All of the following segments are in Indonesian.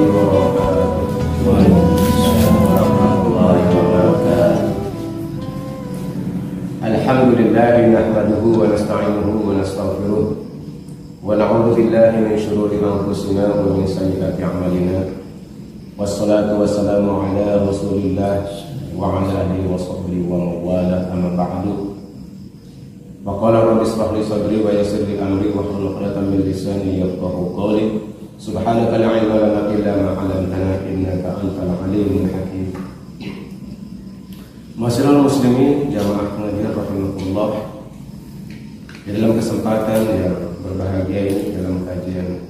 wabarakatuh. Waalaikumsalam warahmatullahi wabarakatuh. Alhamdulillah nahmaduhu wa nasta'inuhu wa nastaghfiruh wa na'udzu billahi min shururi anfusina wa min sayyiati a'malina. Wassalatu wassalamu ala Rasulillah wa ala alihi wa sahbihi wa mawala, amma ba'du. Wa qala rabbi ishrah li sadri wa yassir li amri wa hlul 'uqdatam min lisani yafqahu qawli. Subhanaka la ilma lana illa ma 'allamtana innaka antal alimul hakim. Masyaallah muslimin jamaah pengajian rahimakumullah. Di dalam kesempatan yang berbahagia ini, dalam kajian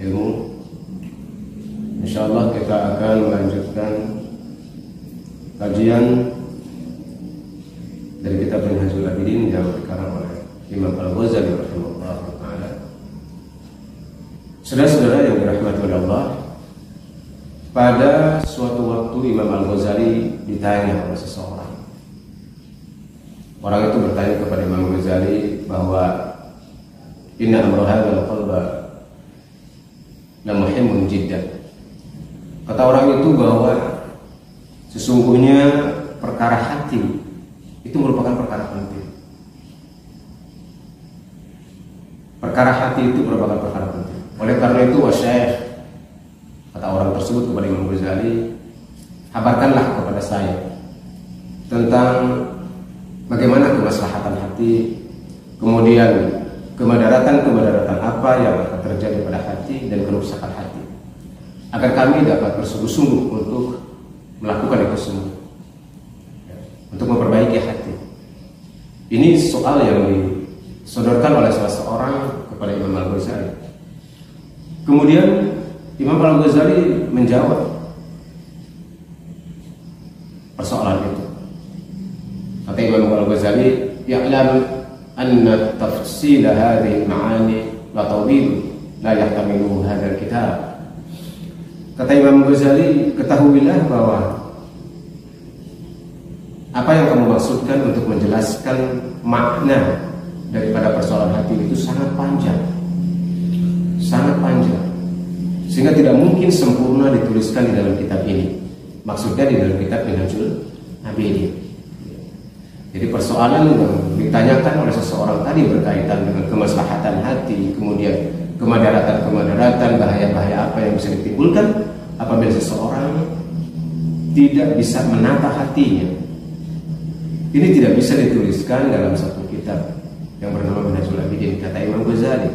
ilmu, insyaallah kita akan melanjutkan kajian dari kitab Minhajul Abidin yang dikarang oleh Imam Al-Ghazali rahimahullah ta'ala. Saudara-saudara yang dirahmati oleh Allah, pada suatu waktu Imam Al-Ghazali ditanya oleh seseorang. Orang itu bertanya kepada Imam Al-Ghazali bahwa inna amra hadzal qalba la muhimmun jiddan. Kata orang itu bahwa sesungguhnya perkara hati itu merupakan perkara penting. Perkara hati itu merupakan perkara penting. Oleh karena itu, wasyekh, kata orang tersebut kepada Imam Ghazali, habarkanlah kepada saya tentang bagaimana kemaslahatan hati, kemudian kemadaratan apa yang akan terjadi pada hati dan kerusakan hati, agar kami dapat bersungguh-sungguh untuk melakukan itu semua, untuk memperbaiki hati. Ini soal yang disodorkan oleh salah seorang kepada Imam Al-Ghazali. Kemudian Imam Al-Ghazali menjawab persoalan itu. Kata Imam Al-Ghazali, "Ya'lam anna tafsil hadhihi al-ma'ani la tawil la yahtamilu hadzal kitab." Kata Imam Ghazali, ketahuilah bahwa apa yang kamu maksudkan untuk menjelaskan makna daripada persoalan hati itu sangat panjang, sehingga tidak mungkin sempurna dituliskan di dalam kitab ini. Maksudnya di dalam kitab Minhajul Abidin. Jadi persoalan yang ditanyakan oleh seseorang tadi berkaitan dengan kemaslahatan hati, kemudian kemadaratan, bahaya-bahaya apa yang bisa ditimbulkan apabila seseorang tidak bisa menata hatinya. Ini tidak bisa dituliskan dalam satu kitab yang bernama Minhajul Abidin, kata Imam Ghazali.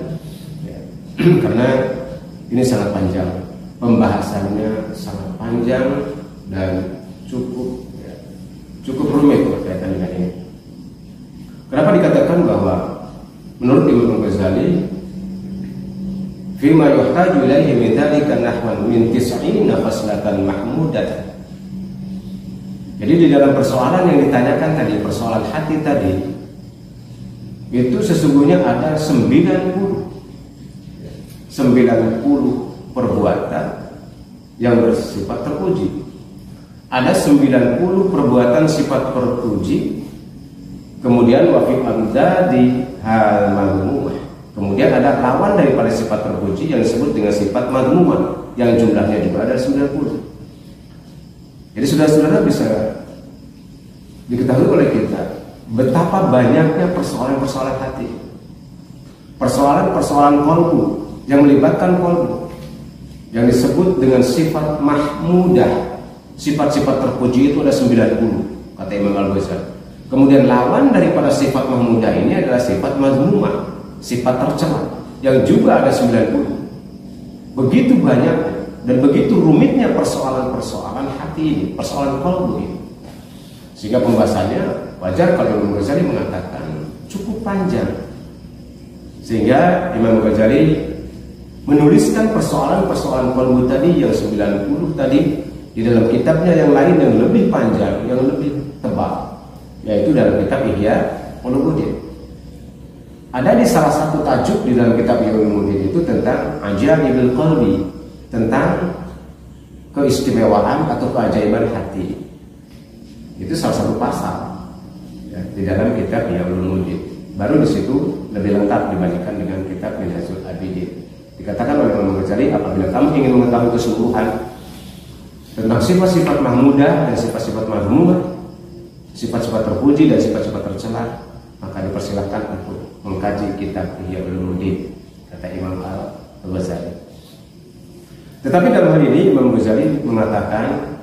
Ya. Karena ini sangat panjang, pembahasannya sangat panjang dan cukup rumit berkaitan dengan ini. Kenapa dikatakan bahwa menurut Imam Ghazali, fima yuhtaju ilaihi min dzalika nahwan min 90 khaslatan mahmudatan. Jadi di dalam persoalan yang ditanyakan tadi, persoalan hati tadi, itu sesungguhnya ada 90 perbuatan yang bersifat terpuji. Ada 90 perbuatan sifat terpuji. Kemudian wa fi amdadi hal madhmumah. Kemudian ada lawan daripada sifat terpuji yang disebut dengan sifat madhmumah, yang jumlahnya juga ada 90. Jadi saudara-saudara bisa diketahui oleh kita betapa banyaknya persoalan-persoalan hati, persoalan-persoalan qalbu yang melibatkan qalbu, yang disebut dengan sifat mahmudah. Sifat-sifat terpuji itu ada 90, kata Imam Al-Ghazali. Kemudian lawan daripada sifat mahmudah ini adalah sifat mazmumah, sifat tercela, yang juga ada 90. Begitu banyak dan begitu rumitnya persoalan-persoalan hati ini, persoalan qalbu ini. Sehingga pembahasannya wajar kalau Imam Ghazali mengatakan cukup panjang. Sehingga Imam Ghazali menuliskan persoalan-persoalan qalbu tadi yang 90 tadi di dalam kitabnya yang lain yang lebih panjang, yang lebih tebal, yaitu dalam kitab Ihya Ulumuddin. Ada di salah satu tajuk di dalam kitab Ihya Ulumuddin itu tentang ajaibul qalbi, tentang keistimewaan atau keajaiban hati. Itu salah satu pasal ya, di dalam kitab Ihya Ulumuddin. Baru di situ lebih lengkap dibandingkan dengan kitab Minhajul Abidin. Dikatakan oleh Imam Ghazali, apabila kamu ingin mengetahui keseluruhan tentang sifat-sifat mahmudah dan sifat-sifat mazmumah, sifat-sifat terpuji dan sifat-sifat tercela, maka dipersilahkan untuk mengkaji kitab Ihya Ulumuddin, kata Imam Al-Ghazali. Tetapi dalam hal ini Imam Ghazali mengatakan,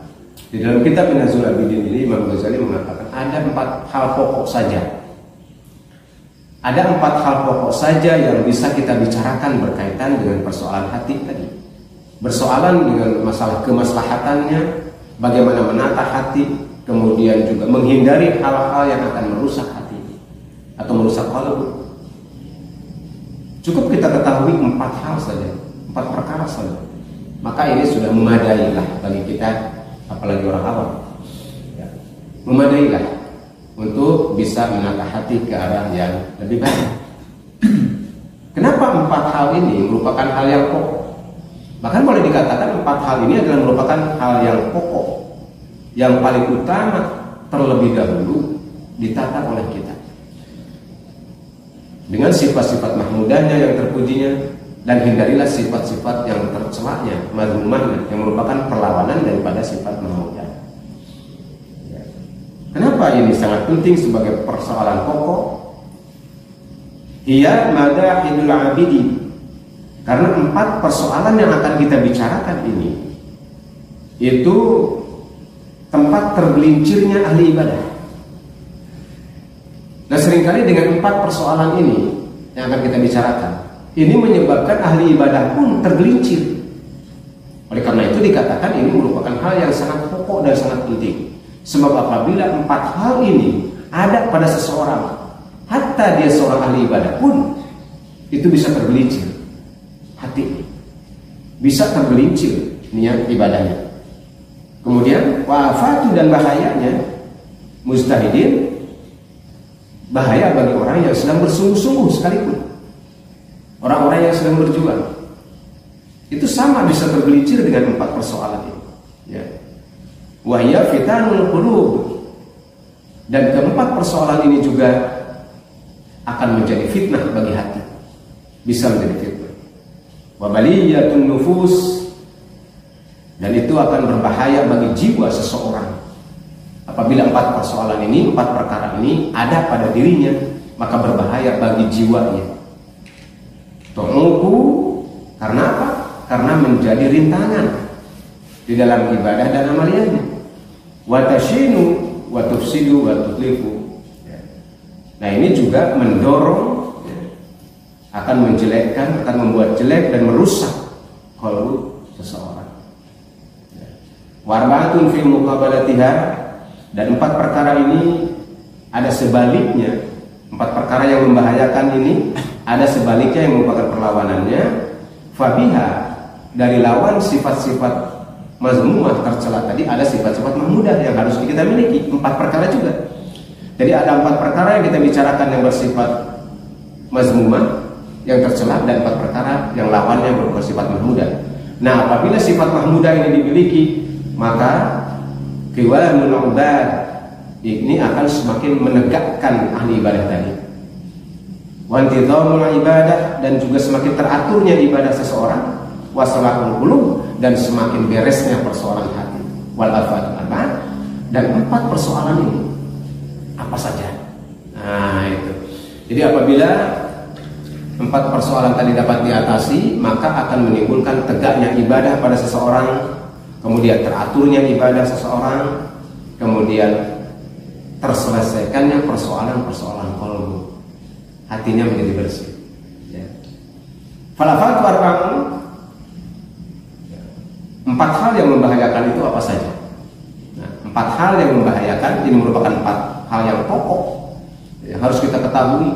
di dalam kitab Minhajul Abidin ini Imam Ghazali mengatakan ada 4 hal pokok saja. Ada 4 hal pokok saja yang bisa kita bicarakan berkaitan dengan persoalan hati tadi. Persoalan dengan masalah kemaslahatannya, bagaimana menata hati, kemudian juga menghindari hal-hal yang akan merusak hati atau merusak qalbu. Cukup kita ketahui 4 hal saja, 4 perkara saja. Maka ini sudah memadailah bagi kita, apalagi orang awam. Ya. Memadailah untuk bisa menata hati ke arah yang lebih baik. Kenapa 4 hal ini merupakan hal yang pokok? Bahkan boleh dikatakan 4 hal ini adalah merupakan hal yang pokok, yang paling utama terlebih dahulu ditata oleh kita. Dengan sifat-sifat mahmudahnya yang terpujinya, dan hindarilah sifat-sifat yang tercelanya, mazmumahnya, yang merupakan perlawanan daripada sifat mahmudah. Kenapa ini sangat penting sebagai persoalan pokok? Hiya madahidul abidi. Karena 4 persoalan yang akan kita bicarakan ini itu tempat tergelincirnya ahli ibadah. Nah, seringkali dengan 4 persoalan ini yang akan kita bicarakan, ini menyebabkan ahli ibadah pun tergelincir. Oleh karena itu dikatakan ini merupakan hal yang sangat pokok dan sangat penting. Sebab apabila 4 hal ini ada pada seseorang, hatta dia seorang ahli ibadah pun, itu bisa tergelincir hati, bisa tergelincir niat ibadahnya. Kemudian wafatu dan bahayanya mujtahidin, bahaya bagi orang yang sedang bersungguh-sungguh sekalipun, orang-orang yang sedang berjuang, itu sama bisa tergelincir dengan 4 persoalan ini. Ya. Wahya fitanul qulub, dan keempat persoalan ini juga akan menjadi fitnah bagi hati, bisa menjadi fitnah. Wabaliyatun nufus, dan itu akan berbahaya bagi jiwa seseorang apabila 4 persoalan ini, 4 perkara ini ada pada dirinya, maka berbahaya bagi jiwanya. Tu'uku, karena apa? Karena menjadi rintangan di dalam ibadah dan amaliyahnya. Wa tashinu wa tufsidu wa tutlifu. Nah, ini juga mendorong, akan menjelekkan, akan membuat jelek dan merusak qalbu seseorang. Warbatun fi muqabalatiha, dan 4 perkara ini ada sebaliknya. 4 perkara yang membahayakan ini ada sebaliknya yang merupakan perlawanannya. Fabiha, dari lawan sifat-sifat mazmumah tercela tadi ada sifat-sifat mahmudah yang harus kita miliki. 4 perkara juga. Jadi ada 4 perkara yang kita bicarakan yang bersifat mazmumah, yang tercela, dan 4 perkara yang lawannya bersifat mahmudah. Nah, apabila sifat mahmudah ini dimiliki, maka qiwamul ubad ini akan semakin menegakkan ahli ibadah tadi. Wa intizamul ibadah, dan juga semakin teraturnya ibadah seseorang. Wasalahul qulub, dan semakin beresnya persoalan hati. Wal afat, dan 4 persoalan ini apa saja? Nah, itu. Jadi apabila 4 persoalan tadi dapat diatasi, maka akan menimbulkan tegaknya ibadah pada seseorang, kemudian teraturnya ibadah seseorang, kemudian terselesaikannya persoalan-persoalan qalbu, hatinya menjadi bersih. Ya. Falafat arba'un, 4 hal yang membahayakan itu apa saja? Nah, 4 hal yang membahayakan ini merupakan 4 hal yang pokok yang harus kita ketahui,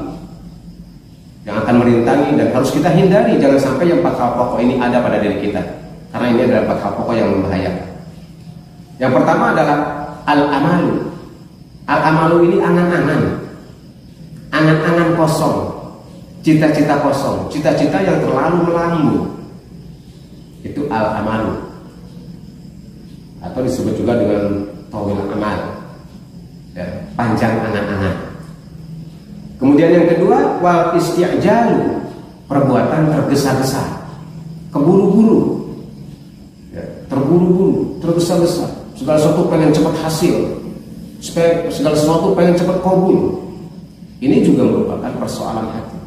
yang akan merintangi dan harus kita hindari. Jangan sampai yang 4 hal pokok ini ada pada diri kita, karena ini adalah 4 hal pokok yang membahayakan. Yang pertama adalah al-amalu. Al-amalu ini angan-angan, angan-angan kosong, cita-cita kosong, cita-cita yang terlalu melambung. Itu al-amalu, atau disebut juga dengan tawil amal, ya, panjang angan-angan. Kemudian yang kedua, wal isti'jalu, perbuatan tergesa-gesa. keburu-buru, ya, terburu-buru, tergesa-gesa, segala sesuatu pengen cepat hasil, segala sesuatu pengen cepat kabul. Ini juga merupakan persoalan hati,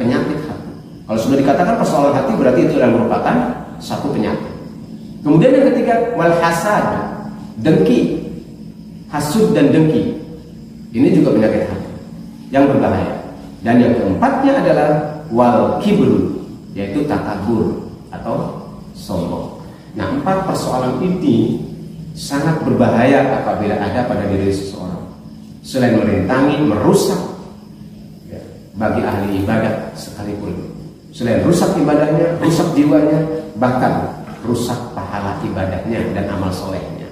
penyakit hati. Kalau sudah dikatakan persoalan hati, berarti itu adalah merupakan satu penyakit. Kemudian yang ketiga, wal hasad, dengki, hasud dan dengki. Ini juga penyakit hati yang berbahaya. Dan yang keempatnya adalah wal kibru, yaitu takabur atau sombong. Nah, 4 persoalan ini sangat berbahaya apabila ada pada diri seseorang. Selain merintangi, merusak, ya, bagi ahli ibadah sekalipun. Selain rusak ibadahnya, rusak jiwanya, bahkan rusak pahala ibadahnya dan amal solehnya.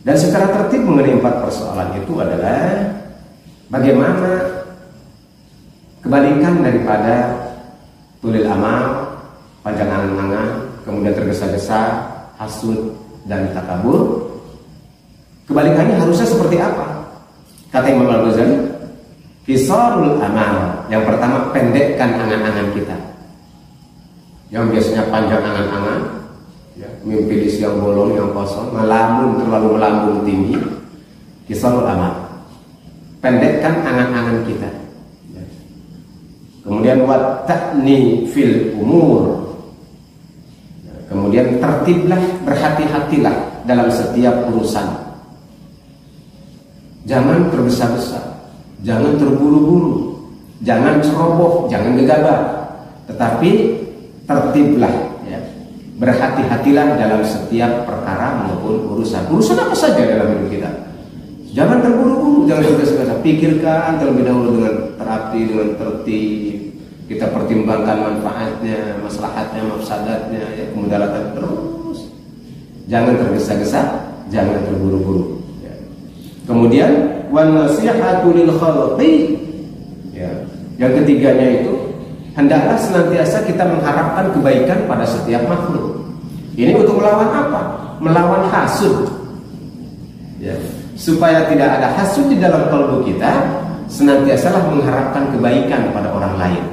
Dan secara tertib mengenai 4 persoalan itu adalah bagaimana kebalikan daripada tulil amal, panjang angan-angan, kemudian tergesa-gesa, hasud dan takabur. Kebalikannya harusnya seperti apa? Kata Imam Al-Ghazali, qisarul amal. Yang pertama, pendekkan angan-angan kita. Yang biasanya panjang angan-angan, ya, mimpi di siang bolong yang kosong, terlalu melambung tinggi. Qisarul amal, pendekkan angan-angan kita. Ya. Kemudian watta'ni fil umur. Ya. Kemudian tertiblah, berhati-hatilah dalam setiap urusan. Jangan tergesa-gesa, jangan terburu-buru, jangan ceroboh, jangan gegabah, tetapi tertiblah, ya. Berhati-hatilah dalam setiap perkara maupun urusan apa saja dalam hidup kita. Jangan terburu-buru, jangan tergesa-gesa. Pikirkan terlebih dahulu dengan terapi, dengan tertib. Kita pertimbangkan manfaatnya, maslahatnya, mafsadatnya, ya, kemudaratan terus. Jangan tergesa-gesa, jangan terburu-buru. Ya. Kemudian wan nasihatu lil khalqi. Ya. Yang ketiganya itu, hendaklah senantiasa kita mengharapkan kebaikan pada setiap makhluk. Ini untuk melawan apa? Melawan hasud. Ya. Supaya tidak ada hasud di dalam kalbu kita, senantiasalah mengharapkan kebaikan pada orang lain.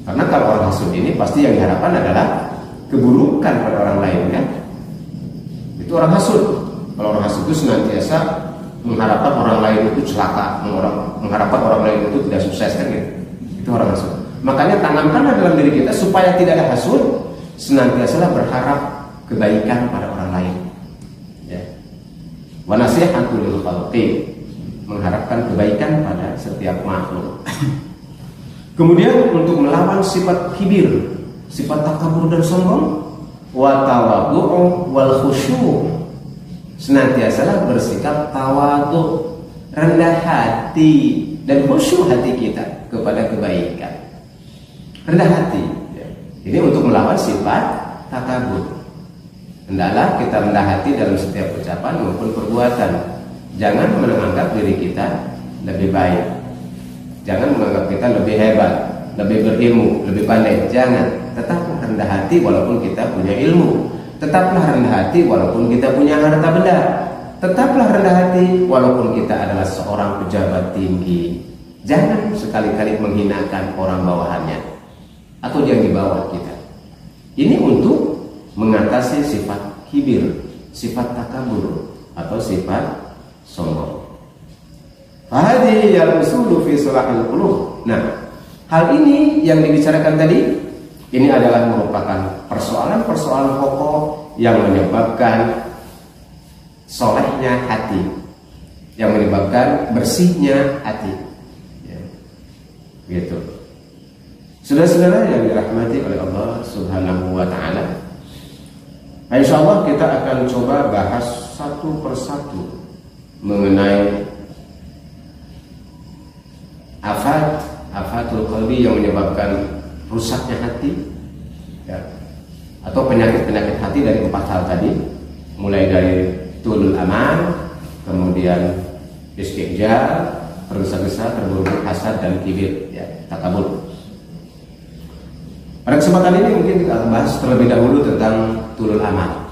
Karena kalau orang hasud ini pasti yang diharapkan adalah keburukan pada orang lain, kan? Itu orang hasud. Kalau orang hasud itu senantiasa mengharapkan orang lain itu celaka, mengharapkan orang lain itu tidak sukses, kan gitu. Itu orang hasud. Makanya tanamkanlah dalam diri kita supaya tidak ada hasud, senantiasalah berharap kebaikan pada orang lain. Ya. Wa nasihatu lil khalqi, mengharapkan kebaikan pada setiap makhluk. Kemudian untuk melawan sifat kibir, sifat takabur dan sombong, wa tawadhu wal khusyu', senantiasalah bersikap tawadhu, rendah hati dan khusyuk hati kita kepada kebaikan. Rendah hati, ya. Ini untuk melawan sifat takabur. Hendaklah kita rendah hati dalam setiap ucapan maupun perbuatan. Jangan menganggap diri kita lebih baik. Jangan menganggap kita lebih hebat, lebih berilmu, lebih pandai. Jangan. Tetaplah rendah hati walaupun kita punya ilmu. Tetaplah rendah hati walaupun kita punya harta benda. Tetaplah rendah hati walaupun kita adalah seorang pejabat tinggi. Jangan sekali-kali menghinakan orang bawahannya atau yang di bawah kita. Ini untuk mengatasi sifat kibir, sifat takabur atau sifat sombong. Hadhihi al-usulu fi salahil qulub. Nah, hal ini yang dibicarakan tadi, ini adalah merupakan persoalan-persoalan pokok yang menyebabkan solehnya hati, yang menyebabkan bersihnya hati. Ya. Gitu. Saudara-saudara yang dirahmati oleh Allah Subhanahu wa taala, insyaallah kita akan coba bahas satu persatu mengenai afatul qalbi yang menyebabkan rusaknya hati, ya, atau penyakit-penyakit hati dari 4 hal tadi, mulai dari tulul amal, kemudian istihja, tergesa-gesa, terburu-buru, hasad dan kibir, ya, takabur. Pada kesempatan ini mungkin kita bahas terlebih dahulu tentang tulul amal,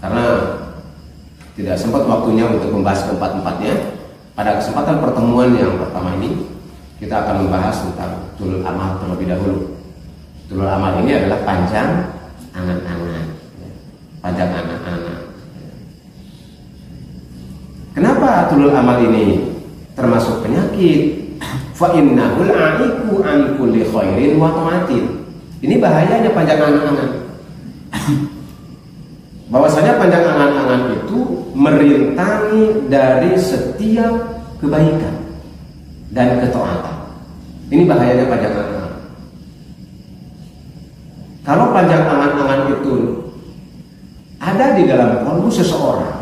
karena tidak sempat waktunya untuk membahas keempat-empatnya. Pada kesempatan pertemuan yang pertama ini, kita akan membahas tentang tulul amal terlebih dahulu. Tulul amal ini adalah panjang angan-angan, panjang angan-angan. Kenapa tulul amal ini termasuk penyakit? Fa innahul aiku an kulli khairin wa taatin. Ini bahayanya panjang angan-angan. Bahwasanya panjang angan-angan itu merintangi dari setiap kebaikan dan ketaatan. Ini bahayanya panjang angan-angan. Kalau panjang angan-angan itu ada di dalam kalbu seseorang,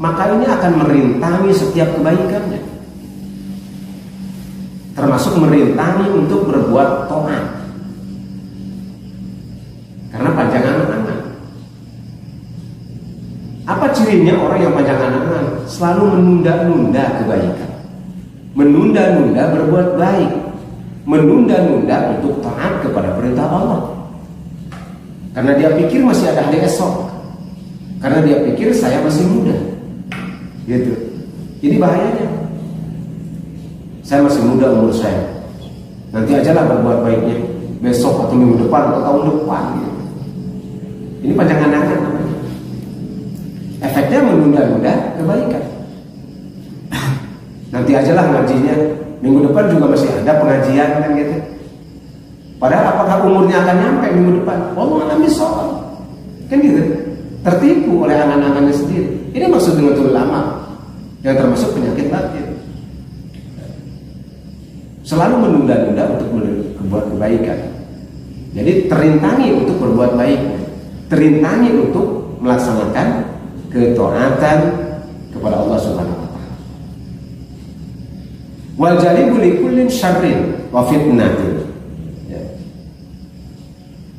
maka ini akan merintangi setiap kebaikannya, termasuk merintangi untuk berbuat taat. Karena panjang angan-angan. Apa cirinya orang yang panjang angan-angan? Selalu menunda-nunda kebaikan, menunda-nunda berbuat baik, menunda-nunda untuk taat kepada perintah Allah. Karena dia pikir masih ada hari esok, karena dia pikir saya masih muda, gitu. Jadi bahayanya, saya masih muda umur saya, nanti ajalah berbuat baiknya besok atau minggu depan atau tahun depan, gitu. Ini panjang angan-angan namanya. Efeknya menunda-nunda kebaikan. Nanti ajalah ngajinya, minggu depan juga masih ada pengajian kan gitu. Padahal apakah umurnya akan nyampe minggu depan? Allah alam bisawab. Kan gitu. Tertipu oleh angan-angannya sendiri. Ini maksud dengan tulul amal, yang termasuk penyakit batin. Selalu menunda-nunda untuk berbuat kebaikan. Jadi terintangi untuk berbuat baik, terintangi untuk melaksanakan ketaatan kepada Allah Subhanahu wa taala. Wal jalibu likullin syarrin wa fitnatin.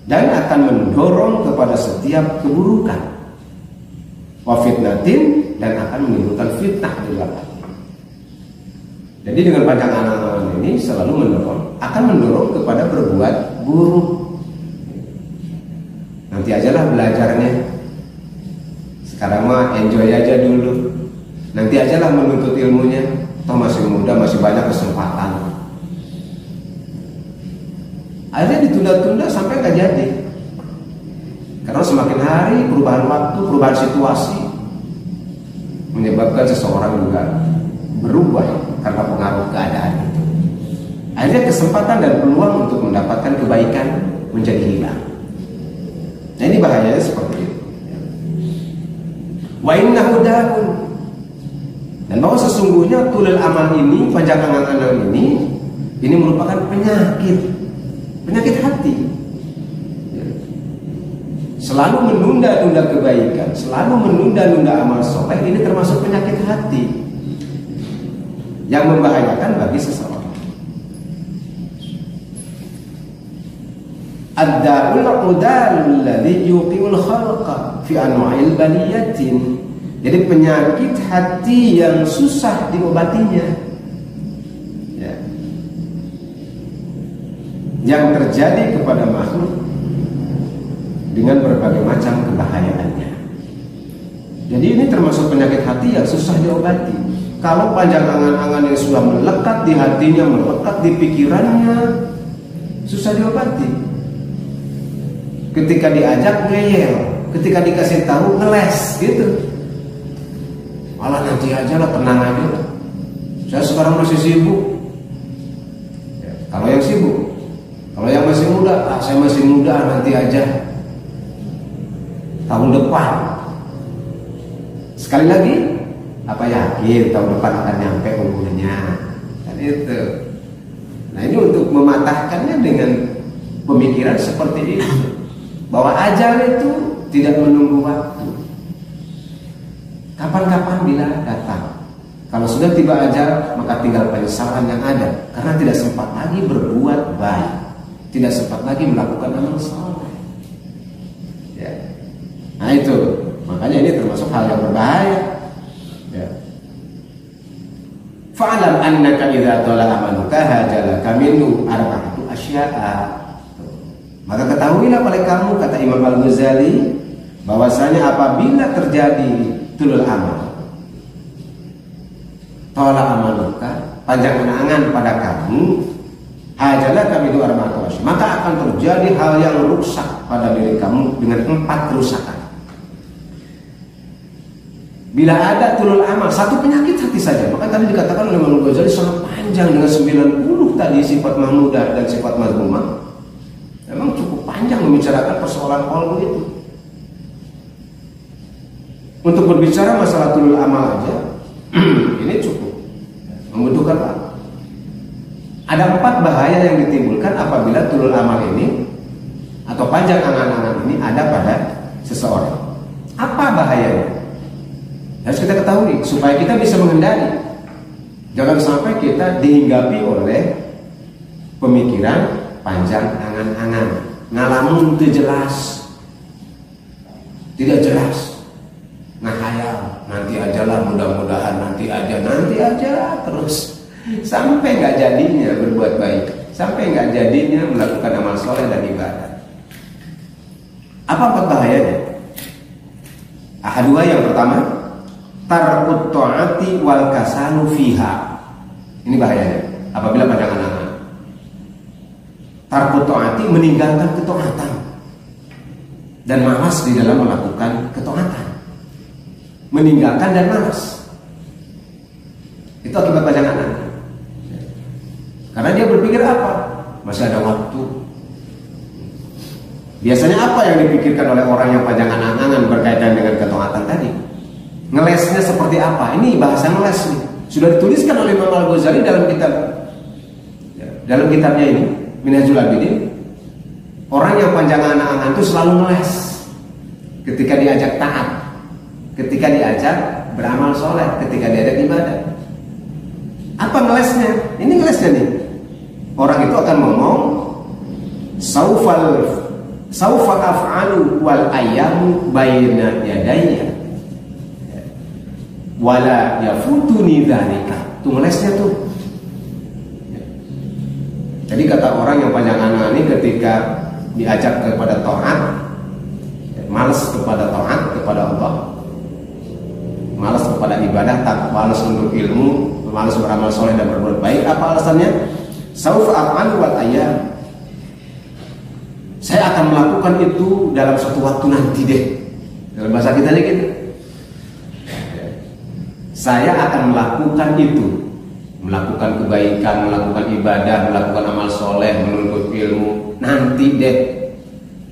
Dan akan mendorong kepada setiap keburukan, wa fitnatin, dan akan menimbulkan fitnah di dalam hati. Jadi dengan panjang angan-angan ini selalu akan mendorong kepada berbuat buruk. Nanti ajalah belajarnya, sekarang mah enjoy aja dulu, nanti ajalah menuntut ilmunya, toh masih muda, masih banyak kesempatan. Akhirnya ditunda-tunda sampai nggak jadi. Karena semakin hari perubahan waktu, perubahan situasi menyebabkan seseorang juga berubah karena pengaruh keadaan itu. Akhirnya kesempatan dan peluang untuk mendapatkan kebaikan menjadi hilang. Nah ini bahayanya seperti itu. Wa innahu da'un. Dan bahwa sesungguhnya tulul amal ini, panjang angan-angan ini merupakan penyakit hati. Selalu menunda-nunda kebaikan, selalu menunda-nunda amal soleh, ini termasuk penyakit hati yang membahayakan bagi seseorang. Ad-da'ul udalul ladzi yuqimul khalqa fi anwa'il baliyatin. Jadi penyakit hati yang susah diobatinya, ya, yang terjadi kepada makhluk dengan berbagai macam kebahayaannya. Jadi ini termasuk penyakit hati yang susah diobati. Kalau panjang angan-angan yang sudah melekat di hatinya, melekat di pikirannya, susah diobati. Ketika diajak ngeyel, ketika dikasih tahu ngeles gitu. Malah nanti aja lah, tenang aja lah, saya sekarang masih sibuk. Ya, kalau yang sibuk, kalau yang masih muda, saya masih muda, nanti aja tahun depan. Sekali lagi, apa yakin tahun depan akan nyampe umurnya? Kan itu. Nah ini untuk mematahkannya dengan pemikiran seperti itu, bahwa ajal itu tidak menunggu waktu. Kapan-kapan bila datang. Kalau sudah tiba ajal, maka tinggal penyesalan yang ada, karena tidak sempat lagi berbuat baik, tidak sempat lagi melakukan amal saleh. Ya. Nah itu, makanya ini termasuk hal yang berbahaya. Ya. Fa'alam annaka idza tala amaluka hajalaka minhu arba'atu asya'a. Maka ketahuilah oleh kamu, kata Imam Al-Ghazali, bahwasanya apabila terjadi tulul amal, tala amaluka, panjang angan pada kamu, hajalah kami dua maka akan terjadi hal yang rusak pada diri kamu dengan 4 kerusakan. Bila ada tulul amal, satu penyakit hati saja. Maka tadi dikatakan oleh Imam Ghazali sangat panjang dengan 90 tadi sifat mahmudah dan sifat mazmumah. Memang cukup panjang membicarakan persoalan qalbu itu. Untuk berbicara masalah tulul amal aja, ini cukup membutuhkan waktu. Ada 4 bahaya yang ditimbulkan apabila tulul amal ini atau panjang angan-angan ini ada pada seseorang. Apa bahayanya? Harus kita ketahui supaya kita bisa menghindari. Jangan sampai kita dihinggapi oleh pemikiran panjang angan-angan, ngalamun itu jelas, tidak jelas, ngahayal, nanti ajalah, mudah-mudahan nanti aja terus sampai nggak jadinya berbuat baik, sampai nggak jadinya melakukan amal soleh dan ibadah. Apa 4 bahayanya? Dua yang pertama, tarkut ta'ati wal kasalu fiha. Ini bahayanya apabila panjang angan-angan. Tarkut ta'ati meninggalkan ketaatan dan malas di dalam melakukan ketaatan. Meninggalkan dan malas. Itu akibat panjang angan-angan. Karena dia berpikir apa? Masih ada waktu. Biasanya apa yang dipikirkan oleh orang yang panjang angan-angan berkaitan dengan ketaatan tadi? Ngelesnya seperti apa? Ini bahasa ngeles nih. Sudah dituliskan oleh Imam Al-Ghazali dalam kitabnya ini, Minhajul Abidin. Orang yang panjang angan-angan itu selalu ngeles ketika diajak taat, ketika diajak beramal soleh, ketika diajak ibadah. Apa ngelesnya? Ini ngelesnya nih. Orang itu akan ngomong saufa af'alu wal ayyamu baina yadayya wala yafutuni dzalika. Tuh ngelesnya tuh. Jadi kata orang yang panjang angan ini ketika diajak kepada taat, malas kepada taat kepada Allah, malas kepada ibadah, tak malas untuk ilmu, malas beramal soleh dan berbuat baik. Apa alasannya? Saufa af'alu wal ayyam. Saya akan melakukan itu dalam suatu waktu nanti deh. Dalam bahasa kita aja gitu. Saya akan melakukan itu, melakukan kebaikan, melakukan ibadah, melakukan amal soleh, menuntut ilmu nanti deh,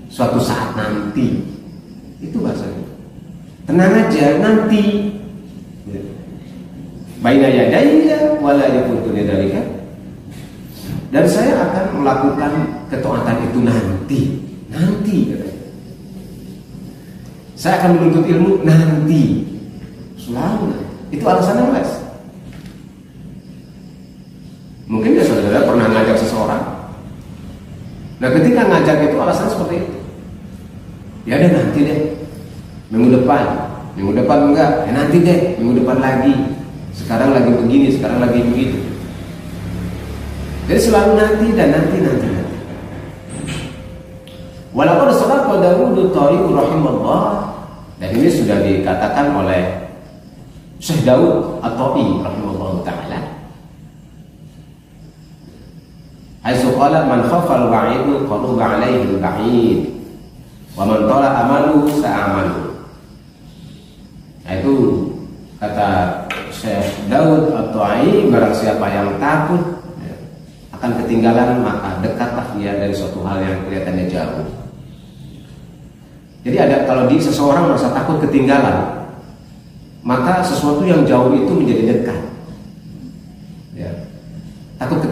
suatu saat nanti. Itu bahasanya. Tenang aja nanti. Baina yadayya wala yafutuni dzalika. Dan saya akan melakukan ketaatan itu nanti. Saya akan menuntut ilmu nanti. Selalu. Itu alasannya ngeles. Mungkin ya saudara pernah ngajak seseorang. Nah ketika ngajak itu alasan seperti itu. Ya deh nanti deh. Minggu depan enggak. Ya nanti deh. Minggu depan lagi. Sekarang lagi begini, sekarang lagi begitu. Jadi selalu nanti dan nanti. Walaupun shadaqa Daud Tariq rahimahullah, dan ini sudah dikatakan oleh Syekh Daud At-Ta'i rahimahullah taala. Aisu qala man khafa al-ba'idu qaruba 'alaihi al-ba'id wa man tala amalu sa'amalu. Nah, itu kata Syekh Daud At-Ta'i, barang siapa yang takut akan ketinggalan maka dekatlah dia dari suatu hal yang kelihatannya jauh. Jadi ada kalau seseorang merasa takut ketinggalan, maka sesuatu yang jauh itu menjadi dekat. Ya. Takut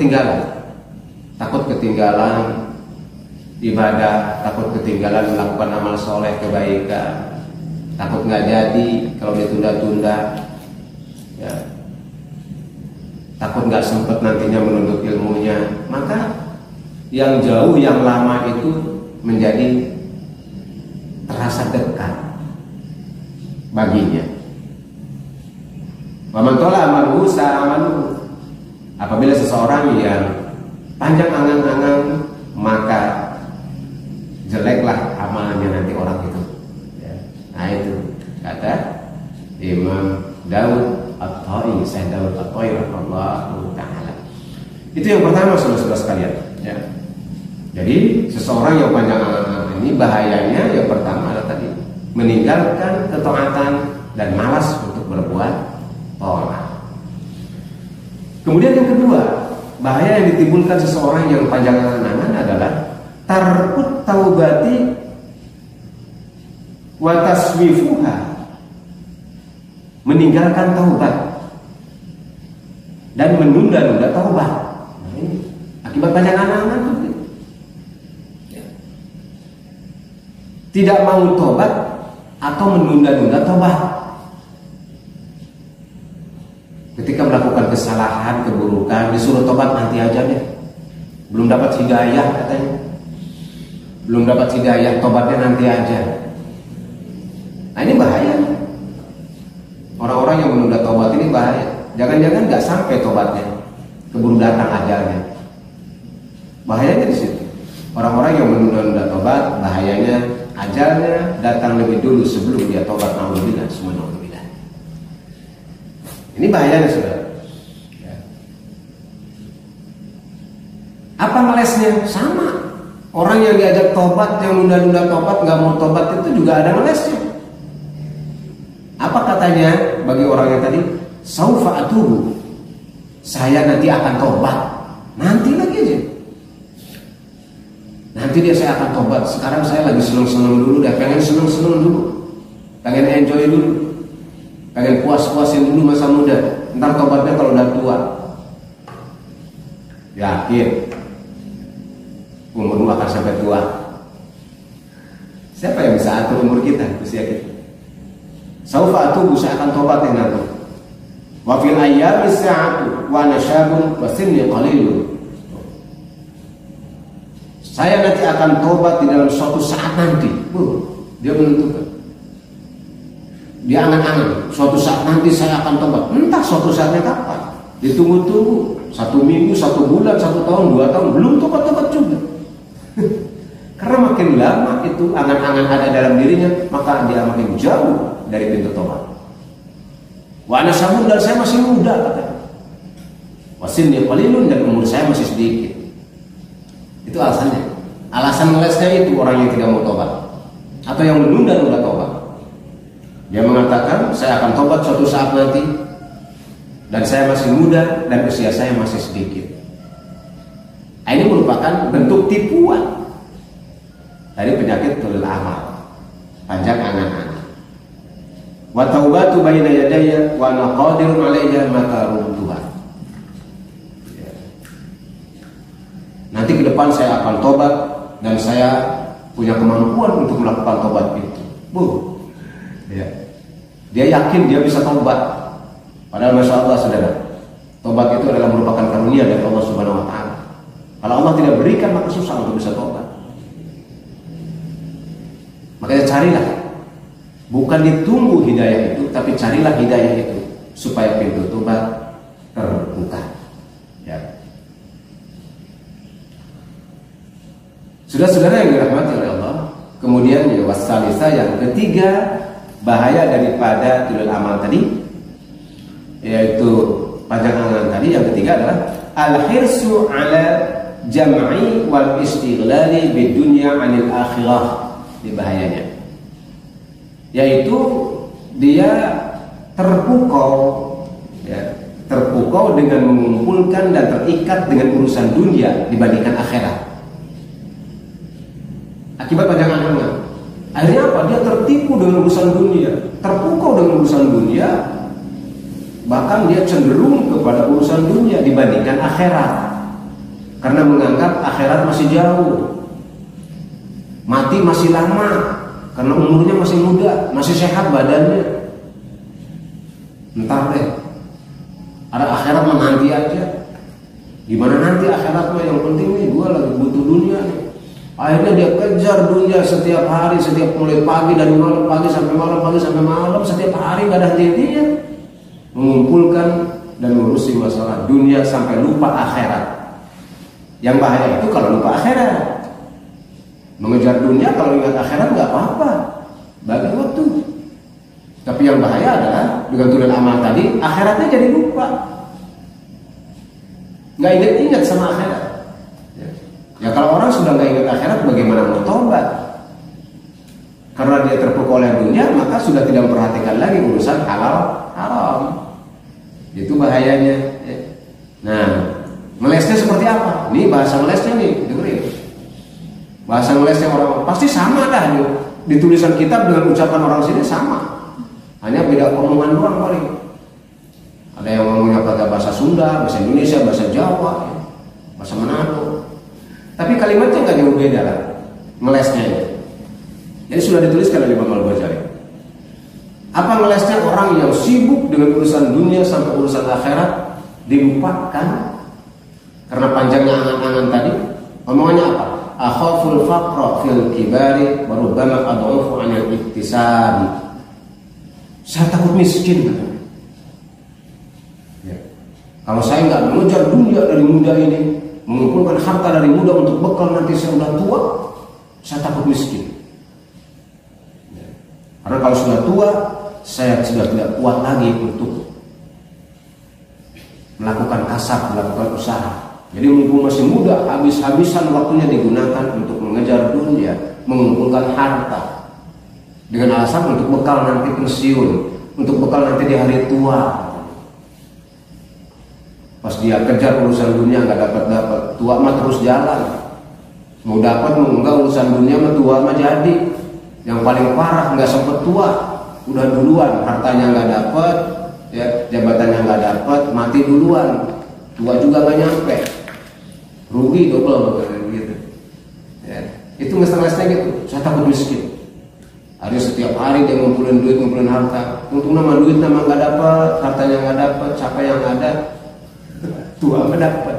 ketinggalan ibadah, takut ketinggalan melakukan amal soleh kebaikan, takut nggak jadi kalau ditunda-tunda, ya. Takut nggak sempat nantinya menuntut ilmunya, maka yang jauh, yang lama itu menjadi terasa dekat baginya. Wa man tala amaluhu sa'amaluhu. Apabila seseorang yang panjang angan-angan, maka jeleklah amalnya nanti orang itu. Ya. Nah itu kata Imam Daud At-Ta'i, Syekh Daud At-Ta'i rahimahullah taala. Itu yang pertama, saudara-saudara sekalian. Ya. Jadi seseorang yang panjang angan-angan ini bahayanya yang pertama adalah tadi meninggalkan ketaatan dan malas untuk berbuat taat. Kemudian yang kedua, bahaya yang ditimbulkan seseorang yang panjang angan-angan adalah tarkut taubati wa taswifuha, meninggalkan taubat dan menunda-nunda taubat. Nah, ini akibat panjang angan-angan itu. Tidak mau tobat atau menunda-nunda tobat. Ketika melakukan kesalahan, keburukan, disuruh tobat nanti aja deh. Belum dapat hidayah katanya. Belum dapat hidayah, tobatnya nanti aja. Nah ini bahaya. Orang-orang yang menunda tobat ini bahaya. Jangan-jangan nggak sampai tobatnya, keburu datang ajalnya. Bahayanya di situ. Orang-orang yang menunda-nunda tobat, bahayanya ajalnya datang lebih dulu sebelum dia tobat. Naudzubillah, semua naudzubillah. Ini bahayanya, saudara. Ya. Apa ngelesnya? Sama. Orang yang diajak tobat, yang nunda-nunda tobat, nggak mau tobat itu juga ada ngelesnya. Apa katanya bagi orang yang tadi? Saufa atubu. Saya nanti akan tobat. Nanti lagi aja. Nanti saya akan tobat. Sekarang saya lagi seneng-seneng dulu, pengen seneng-seneng dulu, pengen enjoy dulu, pengen puas-puasin dulu masa muda. Ntar tobatnya kalau udah tua. Yakin umurmu akan sampai tua? Siapa yang bisa atur umur kita, usia kita? Saufa atubu, saya akan tobat nanti. Wa fil ayyami sa'atu wa nasyabun wa sinni qalilun. Saya nanti akan tobat di dalam suatu saat nanti. Dia menentukan. Dia angan-angan. Suatu saat nanti saya akan tobat. Entah suatu saatnya kapan. Ditunggu-tunggu. 1 minggu, 1 bulan, 1 tahun, 2 tahun. Belum tobat-tobat juga. Karena makin lama itu angan-angan ada dalam dirinya, maka dia makin jauh dari pintu tobat. Wa ana sabun, dan saya masih muda katanya. Wasinni qalilun, dan umur saya masih sedikit. Itu alasannya. Alasan ngelesnya itu orang yang tidak mau tobat atau yang menunda-nunda tobat. Dia mengatakan saya akan tobat suatu saat nanti, dan saya masih muda dan usia saya masih sedikit. Ini merupakan bentuk tipuan dari penyakit tulul amal, panjang angan-angan. Wa taubatu baina yadayya wa ana qadirun 'alayha mata Tuhan. Nanti ke depan saya akan tobat dan saya punya kemampuan untuk melakukan tobat itu. Ya. Dia yakin dia bisa tobat. Padahal masya Allah, saudara, tobat itu adalah merupakan karunia dari Allah Subhanahu Wa Taala. Kalau Allah tidak berikan, maka susah untuk bisa tobat. Makanya carilah, bukan ditunggu hidayah itu, tapi carilah hidayah itu supaya pintu tobat terbuka. Ya. Saudara-saudara yang dirahmati oleh Allah, kemudian ya wasalisa, yang ketiga bahaya daripada tulul amal tadi, yaitu panjang angan tadi. Yang ketiga adalah al-hirsu ala jam'i wal istighlali bidunya 'anil akhirah. Ini bahayanya, yaitu dia terpukau, ya, terpukau dengan mengumpulkan dan terikat dengan urusan dunia dibandingkan akhirat. Akibat panjang angan. Akhirnya apa? Dia tertipu dengan urusan dunia, terpukau dengan urusan dunia, bahkan dia cenderung kepada urusan dunia dibandingkan akhirat, karena menganggap akhirat masih jauh, mati masih lama, karena umurnya masih muda, masih sehat badannya. Entar deh, ada akhirat mah nanti aja. Gimana nanti akhirat mah, yang penting nih gue lagi butuh dunia nih. Akhirnya dia kejar dunia setiap hari, setiap mulai pagi, dari malam pagi sampai malam, pagi sampai malam, setiap hari nggak ada henti-hentinya mengumpulkan dan mengurusi masalah dunia sampai lupa akhirat. Yang bahaya itu kalau lupa akhirat. Mengejar dunia kalau ingat akhirat nggak apa-apa, bagi waktu. Tapi yang bahaya adalah dengan tulul amal tadi, akhiratnya jadi lupa. nggak ingat-ingat sama akhirat. Ya kalau orang sudah nggak ingat akhirat, bagaimana mau tobat? Karena dia terpukul oleh dunia, maka sudah tidak memperhatikan lagi urusan halal haram. Itu bahayanya. Nah, melesnya seperti apa? Ini bahasa melesnya nih, dengerin. Bahasa melesnya orang pasti sama dah di tulisan kitab dengan ucapan orang sini sama. Hanya beda omongan doang paling. Ada yang ngomongnya pakai bahasa Sunda, bahasa Indonesia, bahasa Jawa, bahasa Manado. Tapi kalimatnya nggak jauh beda lah, melesnya itu. Jadi sudah dituliskan oleh Imam Al-Ghazali. Apa melesnya orang yang sibuk dengan urusan dunia sampai urusan akhirat dilupakan karena panjangnya angan-angan tadi. Omongannya apa? Akhaful faqra fil kibari wa rubbama ad'ufu 'anil iktisabi. Saya takut miskin. Ya. Kalau saya nggak mengejar dunia dari muda ini, mengumpulkan harta dari muda untuk bekal nanti saya sudah tua, saya takut miskin. Ya. Karena kalau sudah tua, saya sudah tidak kuat lagi untuk melakukan kasar, melakukan usaha. Jadi mumpung masih muda, habis-habisan waktunya digunakan untuk mengejar dunia, mengumpulkan harta dengan alasan untuk bekal nanti pensiun, untuk bekal nanti di hari tua. Pas dia kejar urusan dunia nggak dapat, tua mah terus jalan. Mau dapat mau enggak urusan dunia mah tua mah jadi. Yang paling parah nggak sempet tua, udah duluan, hartanya nggak dapat, ya jabatannya nggak dapat, mati duluan, tua juga nggak nyampe, rugi double gitu. Ya, itu ngeselesnya gitu. Saya takut miskin. Ada setiap hari dia ngumpulin duit, ngumpulin harta. Untung nama duit nama nggak dapat, hartanya nggak dapat, siapa yang ada, tua nggak dapat.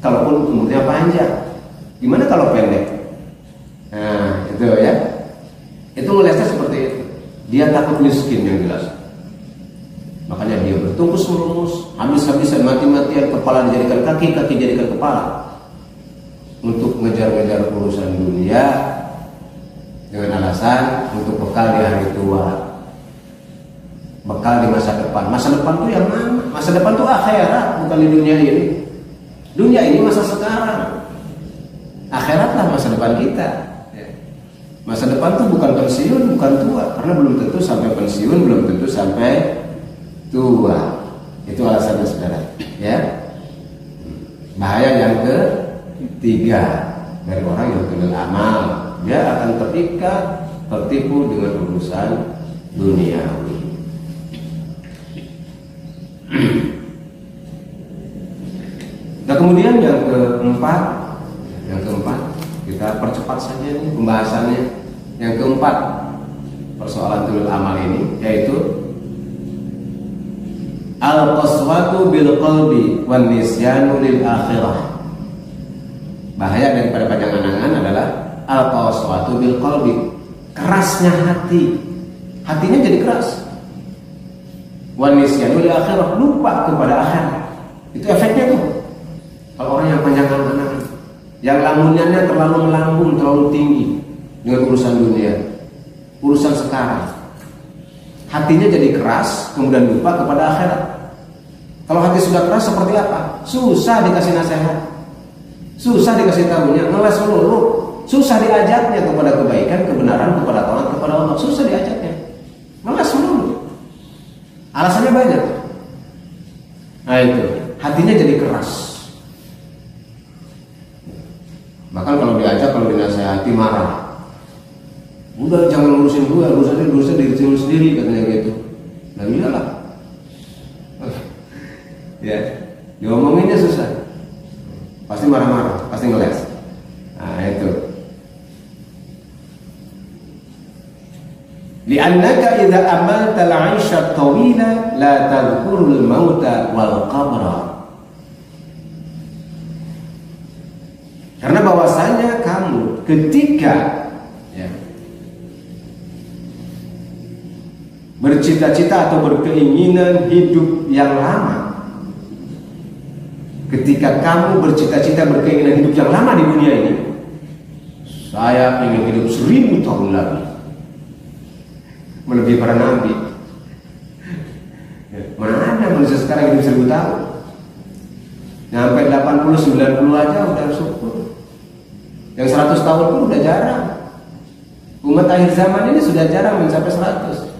Kalaupun umurnya panjang, gimana kalau pendek? Nah itu ya. Itu ngelesnya seperti itu. Dia takut miskin yang jelas. Makanya dia bertungkus melumus, habis-habisan, mati-matian, kepala dijadikan kaki, kaki dijadikan kepala, untuk ngejar-ngejar urusan dunia dengan alasan untuk bekal di hari tua, bekal di masa depan. Masa depan tuh yang mana? Masa depan tuh akhirat, bukan di dunia ini. Dunia ini masa sekarang, akhiratlah masa depan kita. Masa depan tuh bukan pensiun, bukan tua, karena belum tentu sampai pensiun, belum tentu sampai tua. Itu alasannya saudara. Ya. Bahaya yang ketiga dari orang yang tinggal amal, dia akan terikat, tertipu dengan urusan duniawi. Nah kemudian yang keempat kita percepat saja nih pembahasannya. Yang keempat persoalan tulul amal ini yaitu al-qaswatu bil qalbi wan nisyanu lil akhirah. Bahaya daripada panjang angan adalah al-qaswatu bil qalbi, kerasnya hati. Hatinya jadi keras. Wan nisyanu lil akhirah, lupa kepada akhirat. Itu efeknya tuh. Kalau orang yang panjang angan, yang lamunannya terlalu melambung, terlalu tinggi dengan urusan dunia, urusan sekarang, hatinya jadi keras, kemudian lupa kepada akhirat. Kalau hati sudah keras seperti apa? Susah dikasih nasihat, susah dikasih tahunya, ngeles melulu, susah diajaknya kepada kebaikan, kebenaran, kepada taat, kepada Allah, susah diajaknya, ngeles melulu. Alasannya banyak. Nah itu, hatinya jadi keras. Bahkan kalau diajak, kalau dinasehati marah. Udah jangan ngurusin gue, urusan diri sendiri katanya gitu. Nah iyalah. Ya, diomonginnya susah. Pasti marah-marah, pasti ngeles. Nah itu. Li'annaka idza amalta al-'aisha at-tawila la tadhkurul mauta wal qabra. Karena bahwasanya kamu ketika bercita-cita atau berkeinginan hidup yang lama, ketika kamu bercita-cita berkeinginan hidup yang lama di dunia ini, saya ingin hidup 1000 tahun lagi, melebihi para nabi. Mana ada manusia sekarang hidup 1000 tahun? Sampai 80, 90 aja udah syukur. Yang 100 tahun pun udah jarang. Umat akhir zaman ini sudah jarang mencapai 100.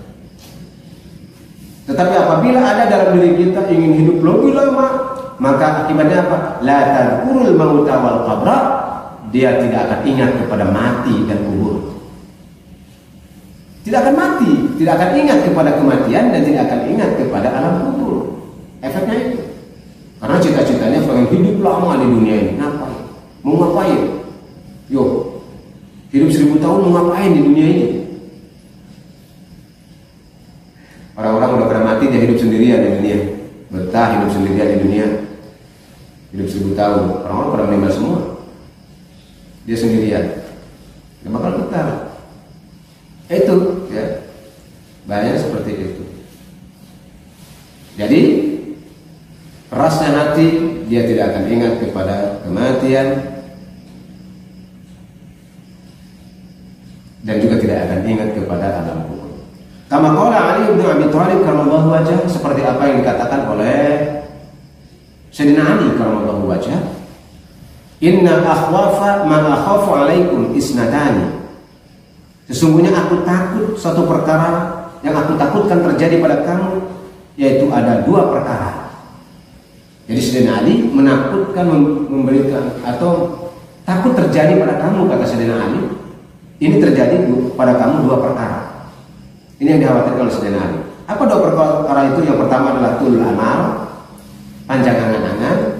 Tetapi apabila ada dalam diri kita ingin hidup lebih lama, maka akibatnya apa? La tadkurul mauta wal qabra. Dia tidak akan ingat kepada mati dan kubur. Tidak akan mati, tidak akan ingat kepada kematian, dan tidak akan ingat kepada alam kubur. Efeknya itu. Karena cita-citanya pengen hidup lama di dunia ini. Ngapain? Mau ngapain? Yo, hidup 1000 tahun mau ngapain di dunia ini? Orang-orang udah pernah mati, dia hidup sendirian di dunia. Betah hidup sendirian di dunia. Hidup 1000 tahun. Orang-orang pada meninggal semua. Dia sendirian. Gak bakal betah. Itu ya. Bahaya seperti itu. Jadi kerasnya hati, dia tidak akan ingat kepada kematian, dan juga tidak akan ingat kepada alam kubur. Kama qala Ali bin Abi Thalib karramallahu wajhah, seperti apa yang dikatakan oleh Sayyidina Ali karramallahu wajhah, inna akhwafa ma akhafu alaikum isnatani. Sesungguhnya aku takut suatu perkara yang aku takutkan terjadi pada kamu, yaitu ada 2 perkara. Jadi Sayyidina Ali menakutkan, memberikan atau takut terjadi pada kamu, kata Sayyidina Ali, ini terjadi pada kamu 2 perkara. Ini yang dikhawatirkan oleh Sayyidina Ali. Apa 2 perkara itu? Yang pertama adalah tulul amal, panjang angan-angan,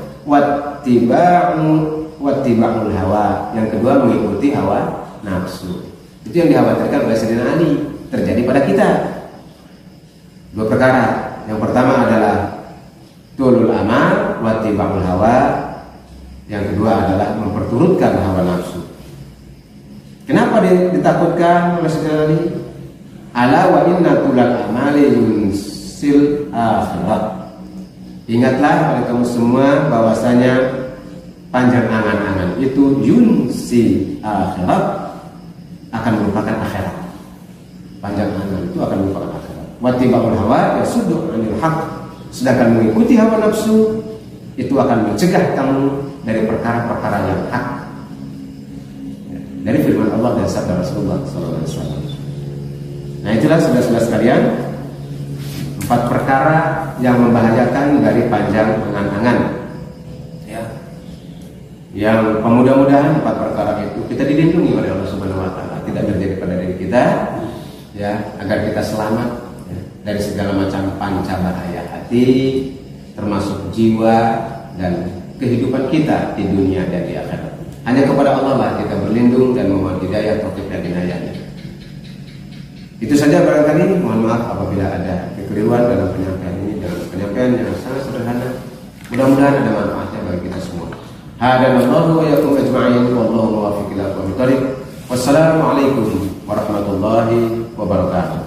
wattiba'ul hawa. Yang kedua mengikuti hawa nafsu. Itu yang dikhawatirkan oleh Sayyidina Ali terjadi pada kita. 2 perkara. Yang pertama adalah tulul amal, wattiba'ul hawa. Yang kedua adalah memperturutkan hawa nafsu. Kenapa ditakutkan oleh Sayyidina Ali? Ala wa inna tulal amali yunsil akhirat. Ingatlah pada kamu semua bahwasanya panjang angan-angan itu yunsi akhirat, akan merupakan akhirat. Panjang angan itu akan merupakan akhirat. Wattiba'ul hawa yasuddu 'anil haqq. Sedangkan mengikuti hawa nafsu itu akan mencegah kamu dari perkara-perkara yang hak. Dari firman Allah dan sabda Rasulullah SAW. Nah, itulah saudara-saudara sekalian, 4 perkara yang membahayakan dari panjang angan-angan. Ya. Yang mudah-mudahan 4 perkara itu kita dilindungi oleh Allah Subhanahu wa taala, tidak terjadi pada diri kita, ya, agar kita selamat ya, dari segala macam panca bahaya hati, termasuk jiwa dan kehidupan kita di dunia dan di akhirat. Hanya kepada Allah lah kita berlindung dan memohon hidayah, taufik dan inayahnya. Itu saja barangkali. Mohon maaf apabila ada kekeliruan dalam penyampaian ini, dalam penyampaian yang sangat sederhana. Mudah-mudahan ada manfaatnya bagi kita semua. Hadanallahu wa iyyakum ajma'in, wallahu muwaffiq ila aqwamit thoriq. Wassalamualaikum warahmatullahi wabarakatuh.